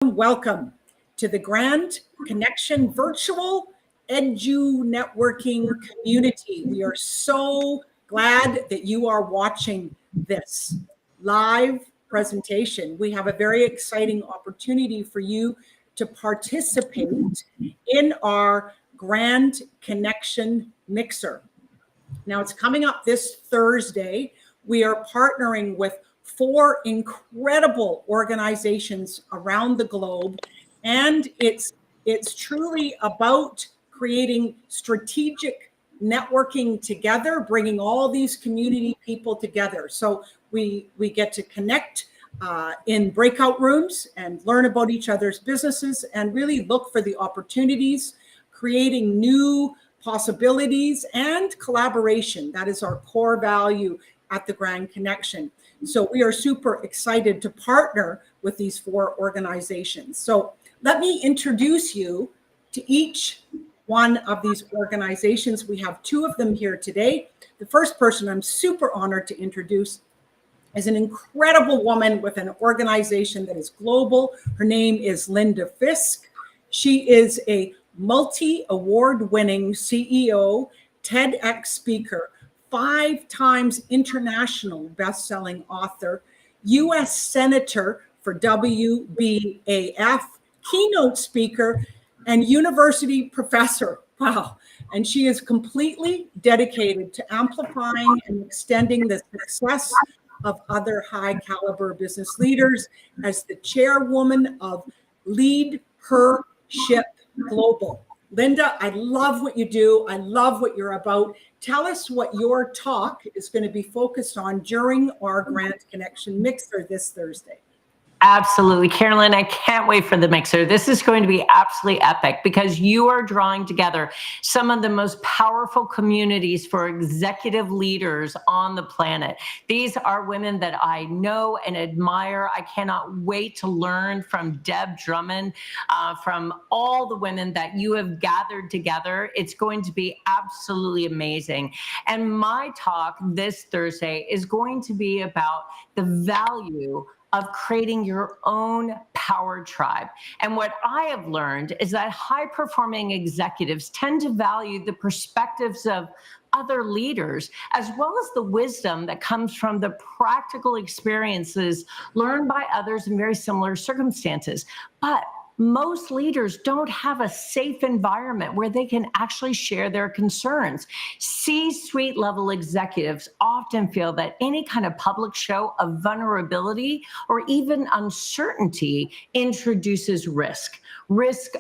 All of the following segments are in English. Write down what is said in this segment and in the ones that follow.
Welcome to the Grand Connection Virtual Edu Networking Community. We are so glad that you are watching this live presentation. We have a very exciting opportunity for you to participate in our Grand Connection Mixer. Now, it's coming up this Thursday. We are partnering with 4 incredible organizations around the globe, and it's truly about creating strategic networking together, bringing all these community people together. So we get to connect in breakout rooms and learn about each other's businesses and really look for the opportunities, creating new possibilities and collaboration. That is our core value at the Grand Connection. So we are super excited to partner with these 4 organizations. So let me introduce you to each one of these organizations. We have 2 of them here today. The first person I'm super honored to introduce is an incredible woman with an organization that is global. Her name is Linda Fisk. She is a multi-award-winning CEO, TEDx speaker, 5 times international best-selling author, U.S. Senator for WBAF, keynote speaker, and university professor. Wow. And she is completely dedicated to amplifying and extending the success of other high-caliber business leaders as the chairwoman of LeadHERship Global. Linda, I love what you do. I love what you're about. Tell us what your talk is going to be focused on during our Grand Connection Mixer this Thursday. Absolutely. Carolyn, I can't wait for the mixer. This is going to be absolutely epic because you are drawing together some of the most powerful communities for executive leaders on the planet. These are women that I know and admire. I cannot wait to learn from Deb Drummond, from all the women that you have gathered together. It's going to be absolutely amazing. And my talk this Thursday is going to be about the value of creating your own power tribe. And what I have learned is that high-performing executives tend to value the perspectives of other leaders, as well as the wisdom that comes from the practical experiences learned by others in very similar circumstances. But most leaders don't have a safe environment where they can actually share their concerns. C-suite level executives often feel that any kind of public show of vulnerability or even uncertainty introduces risk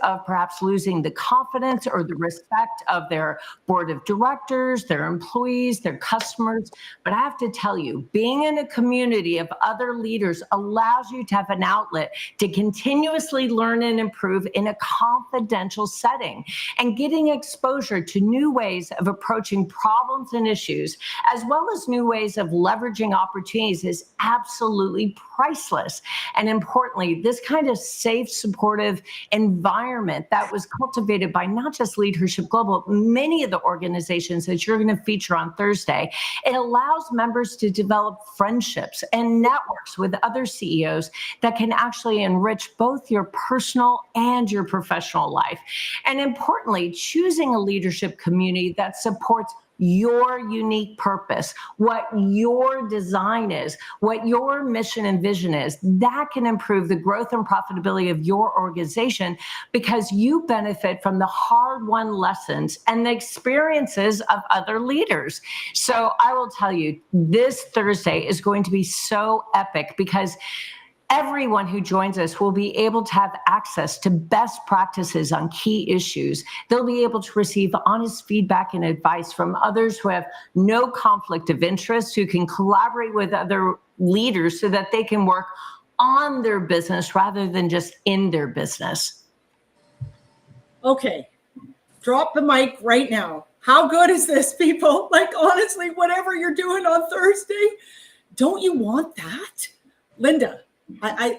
of perhaps losing the confidence or the respect of their board of directors, their employees, their customers. But I have to tell you, being in a community of other leaders allows you to have an outlet to continuously learn and improve in a confidential setting, and getting exposure to new ways of approaching problems and issues, as well as new ways of leveraging opportunities, is absolutely priceless. And importantly, this kind of safe, supportive environment that was cultivated by not just LeadHERship Global, many of the organizations that you're going to feature on Thursday, it allows members to develop friendships and networks with other CEOs that can actually enrich both your personal and your professional life. And importantly, choosing a leadership community that supports your unique purpose, what your design is, what your mission and vision is, that can improve the growth and profitability of your organization because you benefit from the hard-won lessons and the experiences of other leaders. So I will tell you, this Thursday is going to be so epic because everyone who joins us will be able to have access to best practices on key issues. They'll be able to receive honest feedback and advice from others who have no conflict of interest, who can collaborate with other leaders so that they can work on their business rather than just in their business. Okay, drop the mic right now. How good is this, people? Like, honestly, whatever you're doing on Thursday, don't you want that? Linda, I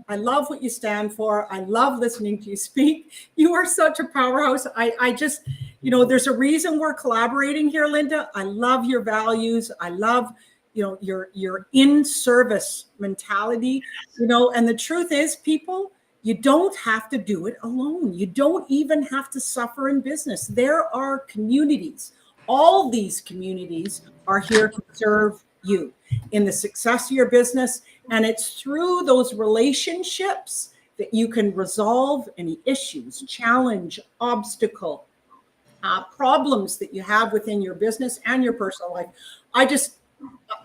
love what you stand for. I love listening to you speak. You are such a powerhouse. I just, there's a reason we're collaborating here, Linda. I love your values. I love, your in-service mentality, and the truth is, people, You don't have to do it alone. You don't even have to suffer in business. There are communities. All these communities are here to serve you in the success of your business. And it's through those relationships that you can resolve any issues, challenge, obstacle, problems that you have within your business and your personal life.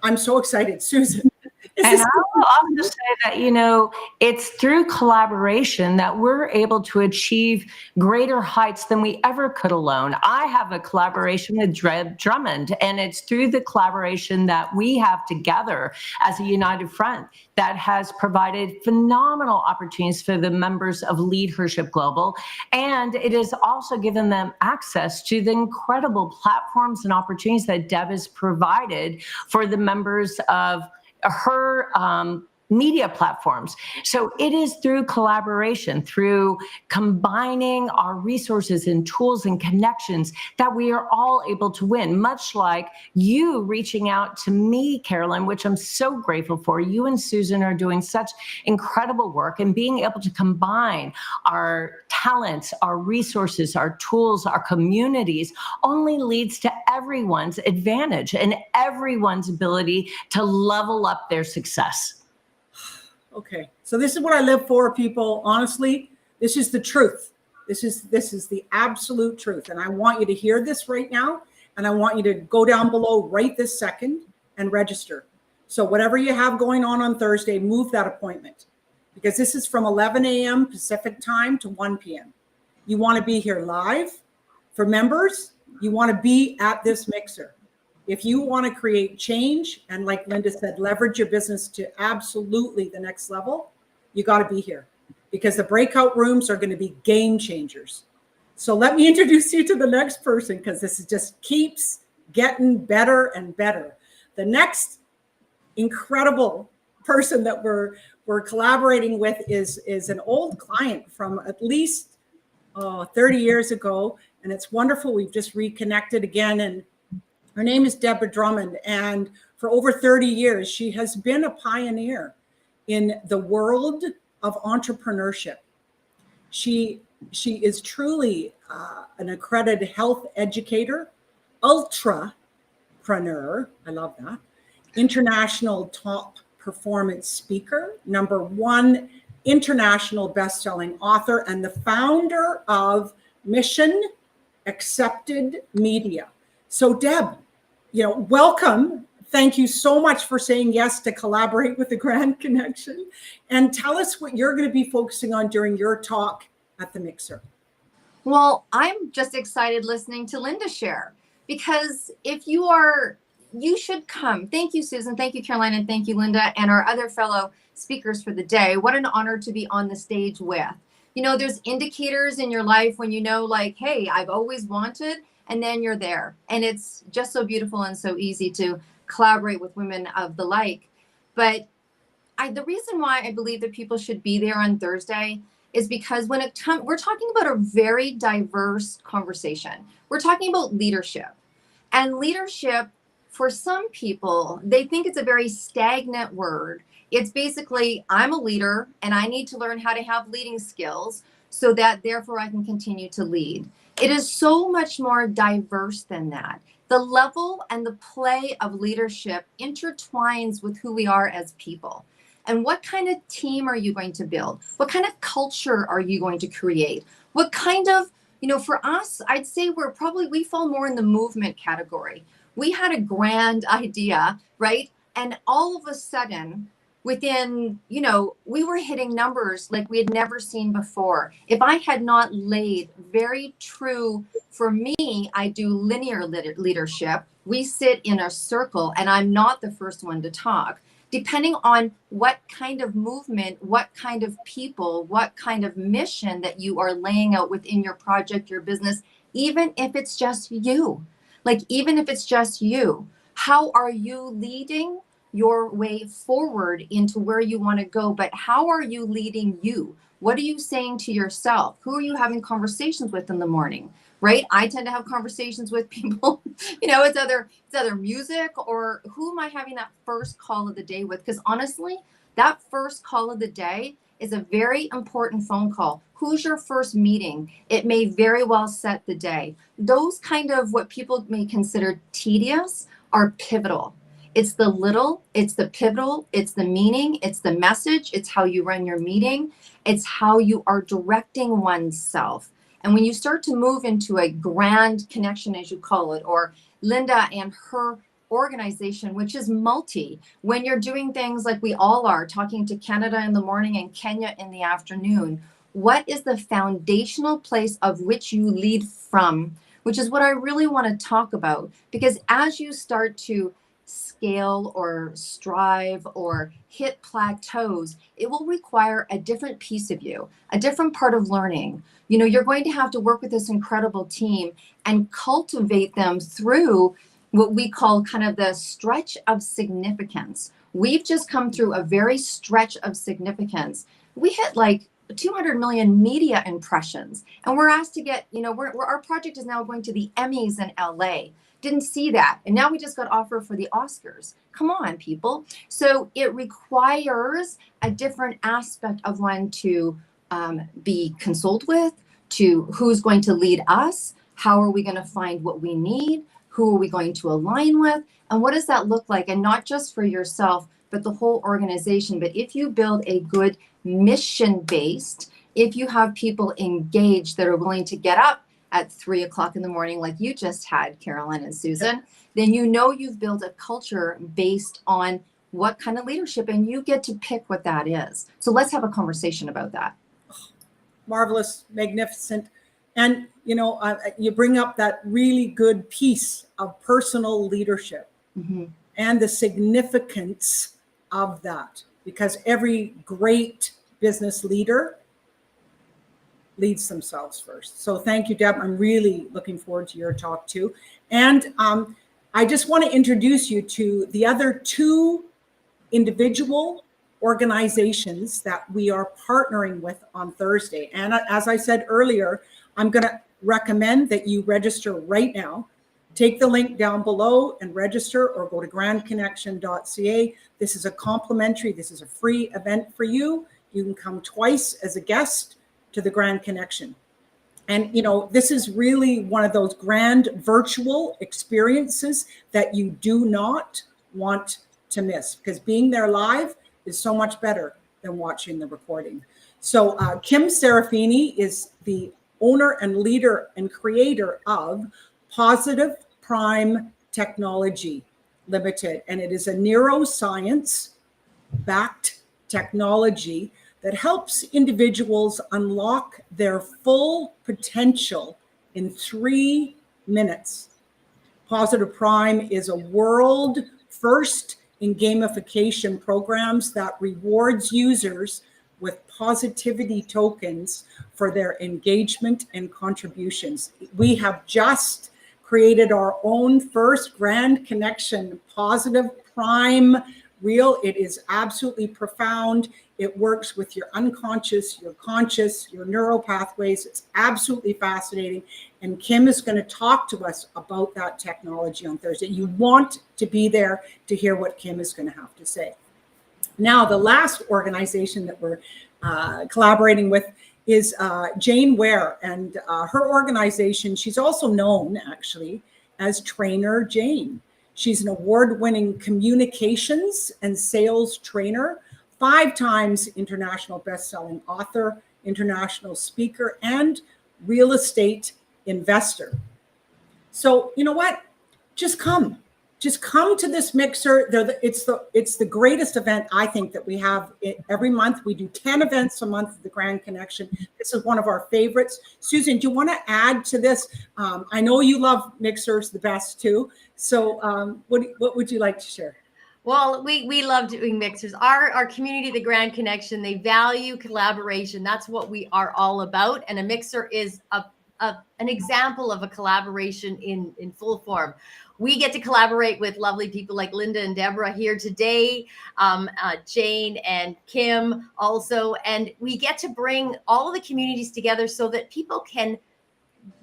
I'm so excited, Susan. And I will also say that, you know, it's through collaboration that we're able to achieve greater heights than we ever could alone. I have a collaboration with Drummond, and it's through the collaboration that we have together as a united front that has provided phenomenal opportunities for the members of LeadHERship Global. And it has also given them access to the incredible platforms and opportunities that Deb has provided for the members of her media platforms. So it is through collaboration, through combining our resources and tools and connections that we are all able to win, much like you reaching out to me, Carolyn, which I'm so grateful for. You and Susan are doing such incredible work, and being able to combine our talents, our resources, our tools, our communities only leads to everyone's advantage and everyone's ability to level up their success. Okay, so this is what I live for, people. Honestly, this is the truth. This is the absolute truth. And I want you to hear this right now. And I want you to go down below right this second and register. So whatever you have going on Thursday, move that appointment, because this is from 11 a.m. Pacific time to 1 p.m. You want to be here live. For members, you want to be at this mixer. If you want to create change, and like Linda said, leverage your business to absolutely the next level, you got to be here, because the breakout rooms are going to be game changers. So let me introduce you to the next person, because this is just keeps getting better and better. The next incredible person that we're collaborating with is an old client from at least 30 years ago. And it's wonderful. We've just reconnected again. And her name is Deborah Drummond, and for over 30 years, she has been a pioneer in the world of entrepreneurship. She is truly an accredited health educator, ultrapreneur, I love that, international top performance speaker, #1 international best-selling author, and the founder of Mission Accepted Media. So Deb, welcome. Thank you so much for saying yes to collaborate with the Grand Connection. And tell us what you're going to be focusing on during your talk at the Mixer. Well, I'm just excited listening to Linda share, because you should come. Thank you, Susan. Thank you, Caroline. And thank you, Linda, and our other fellow speakers for the day. What an honor to be on the stage with. There's indicators in your life when like, hey, I've always wanted, and then you're there. And it's just so beautiful and so easy to collaborate with women of the like. But the reason why I believe that people should be there on Thursday is because we're talking about a very diverse conversation. We're talking about leadership. And leadership, for some people, they think it's a very stagnant word. It's basically, I'm a leader and I need to learn how to have leading skills so that therefore I can continue to lead. It is so much more diverse than that. The level and the play of leadership intertwines with who we are as people. And what kind of team are you going to build? What kind of culture are you going to create? What kind of, for us, I'd say we fall more in the movement category. We had a grand idea, right? And all of a sudden, within, we were hitting numbers like we had never seen before. If I had not laid very true, for me, I do linear leadership. We sit in a circle and I'm not the first one to talk. Depending on what kind of movement, what kind of people, what kind of mission that you are laying out within your project, your business, even if it's just you, how are you leading your way forward into where you want to go? But how are you leading you? What are you saying to yourself? Who are you having conversations with in the morning, right? I tend to have conversations with people, it's either music, or who am I having that first call of the day with? Because honestly, that first call of the day is a very important phone call. Who's your first meeting? It may very well set the day. Those kind of what people may consider tedious are pivotal. It's the little, it's the pivotal, it's the meaning, it's the message, it's how you run your meeting, it's how you are directing oneself. And when you start to move into a grand connection, as you call it, or Linda and her organization, which is multi, when you're doing things like we all are, talking to Canada in the morning and Kenya in the afternoon, what is the foundational place of which you lead from, which is what I really want to talk about. Because as you start to scale or strive or hit plateaus, it will require a different piece of you, a different part of learning. You know, you're going to have to work with this incredible team and cultivate them through what we call kind of the stretch of significance. We've just come through a very stretch of significance. We hit like 200 million media impressions, and we're asked to get, you know, our project is now going to the Emmys in LA. Didn't see that. And now we just got offered for the Oscars. Come on, people. So it requires a different aspect of one to be consulted with, to who's going to lead us, how are we going to find what we need, who are we going to align with, and what does that look like? And not just for yourself, but the whole organization. But if you build a good mission-based, if you have people engaged that are willing to get up at 3 o'clock in the morning, like you just had, Carolyn and Susan, then you know you've built a culture based on what kind of leadership, and you get to pick what that is. So let's have a conversation about that. Marvelous, magnificent. And, you know, you bring up that really good piece of personal leadership and the significance of that, because every great business leader leads themselves first. So thank you, Deb. I'm really looking forward to your talk too. And I just want to introduce you to the other two individual organizations that we are partnering with on Thursday. And as I said earlier, I'm going to recommend that you register right now. Take the link down below and register, or go to grandconnection.ca. This is a complimentary, this is a free event for you. You can come twice as a guest to the Grand Connection. And, you know, this is really one of those grand virtual experiences that you do not want to miss, because being there live is so much better than watching the recording. So Kim Serafini is the owner and leader and creator of Positive Prime Technology Limited. And it is a neuroscience-backed technology that helps individuals unlock their full potential in 3 minutes. Positive Prime is a world first in gamification programs that rewards users with positivity tokens for their engagement and contributions. We have just created our own first Grand Connection Positive Prime Reel. It is absolutely profound. It works with your unconscious, your conscious, your neural pathways. It's absolutely fascinating. And Kim is going to talk to us about that technology on Thursday. You want to be there to hear what Kim is going to have to say. Now, the last organization that we're collaborating with is Jane Warr, and her organization, she's also known actually as Trainer Jane. She's an award-winning communications and sales trainer, 5 times international best-selling author, international speaker, and real estate investor. So you know what? Just come to this mixer. It's the greatest event I think that we have every month. We do 10 events a month at the Grand Connection. This is one of our favorites. Susan, do you want to add to this? I know you love mixers the best too. So what would you like to share? Well, we love doing mixers. Our community, the Grand Connection, they value collaboration. That's what we are all about. And a mixer is an example of a collaboration in full form. We get to collaborate with lovely people like Linda and Deborah here today, Jane and Kim also, and we get to bring all of the communities together so that people can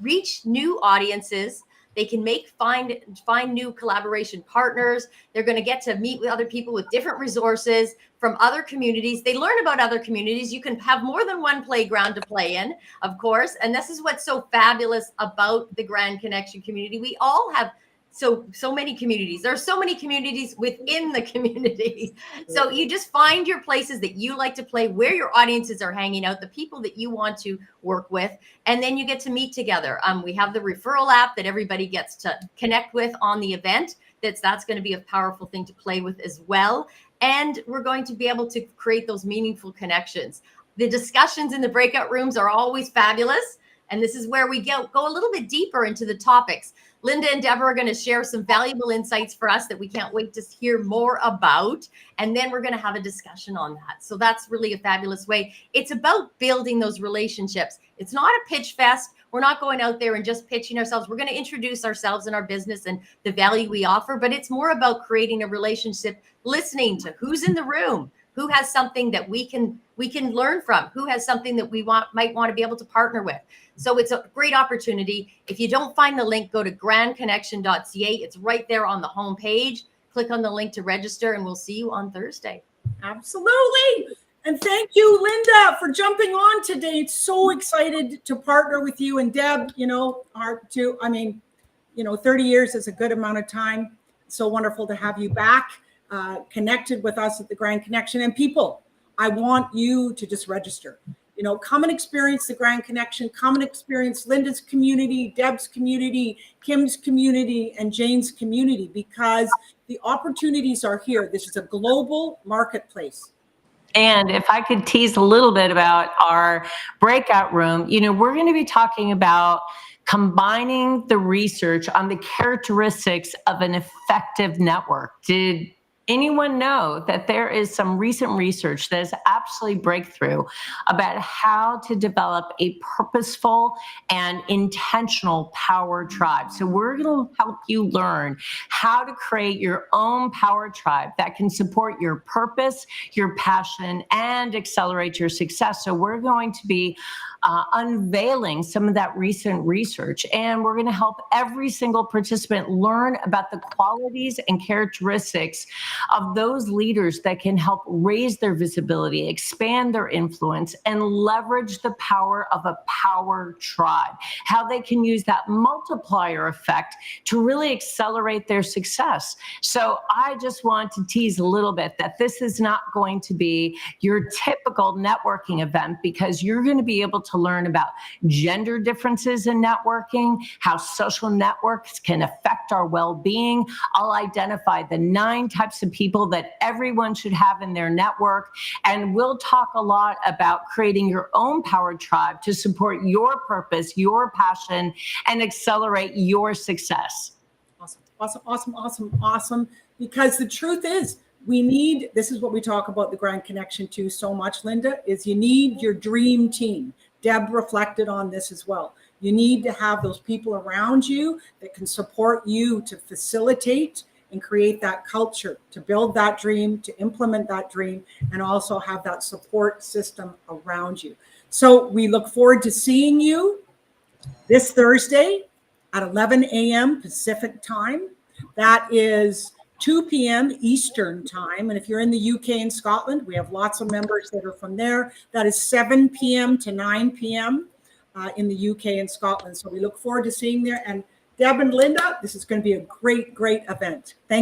reach new audiences, They can find new collaboration partners. They're going to get to meet with other people with different resources from other communities. They learn about other communities. You can have more than one playground to play in, of course. And this is what's so fabulous about the Grand Connection community. We all have so many communities. There are so many communities within the community. So you just find your places that you like to play, where your audiences are hanging out, the people that you want to work with, and then you get to meet together. We have the referral app that everybody gets to connect with on the event. That's going to be a powerful thing to play with as well. And we're going to be able to create those meaningful connections. The discussions in the breakout rooms are always fabulous. And this is where we go a little bit deeper into the topics. Linda and Deborah are going to share some valuable insights for us that we can't wait to hear more about. And then we're going to have a discussion on that. So that's really a fabulous way. It's about building those relationships. It's not a pitch fest. We're not going out there and just pitching ourselves. We're going to introduce ourselves and our business and the value we offer, but it's more about creating a relationship, listening to who's in the room, who has something that we can learn from, who has something that we might want to be able to partner with. So it's a great opportunity. If you don't find the link, go to grandconnection.ca. It's right there on the home page. Click on the link to register, and we'll see you on Thursday. Absolutely. And thank you, Linda, for jumping on today. So excited to partner with you. And Deb, 30 years is a good amount of time. So wonderful to have you back, connected with us at the Grand Connection. And people, I want you to just register. Come and experience the Grand Connection. Come and experience Linda's community, Deb's community, Kim's community, and Jane's community, because the opportunities are here. This is a global marketplace. And if I could tease a little bit about our breakout room, we're going to be talking about combining the research on the characteristics of an effective network. Did anyone know that there is some recent research that is absolutely breakthrough about how to develop a purposeful and intentional power tribe? So we're going to help you learn how to create your own power tribe that can support your purpose, your passion, and accelerate your success. So we're going to be unveiling some of that recent research, and we're going to help every single participant learn about the qualities and characteristics of those leaders that can help raise their visibility, expand their influence, and leverage the power of a power tribe, how they can use that multiplier effect to really accelerate their success. So I just want to tease a little bit that this is not going to be your typical networking event, because you're going to be able to learn about gender differences in networking, how social networks can affect our well-being. I'll identify the 9 types of people that everyone should have in their network. And we'll talk a lot about creating your own power tribe to support your purpose, your passion, and accelerate your success. Awesome. Because the truth is, this is what we talk about the Grand Connection too so much, Linda, is you need your dream team. Deb reflected on this as well. You need to have those people around you that can support you to facilitate and create that culture, to build that dream, to implement that dream, and also have that support system around you. So we look forward to seeing you this Thursday at 11 a.m. Pacific time. That is 2 p.m. Eastern time. And if you're in the UK and Scotland, we have lots of members that are from there. That is 7 p.m. to 9 p.m. In the UK and Scotland. So we look forward to seeing you there. And Deb and Linda, this is going to be a great, great event. Thank you.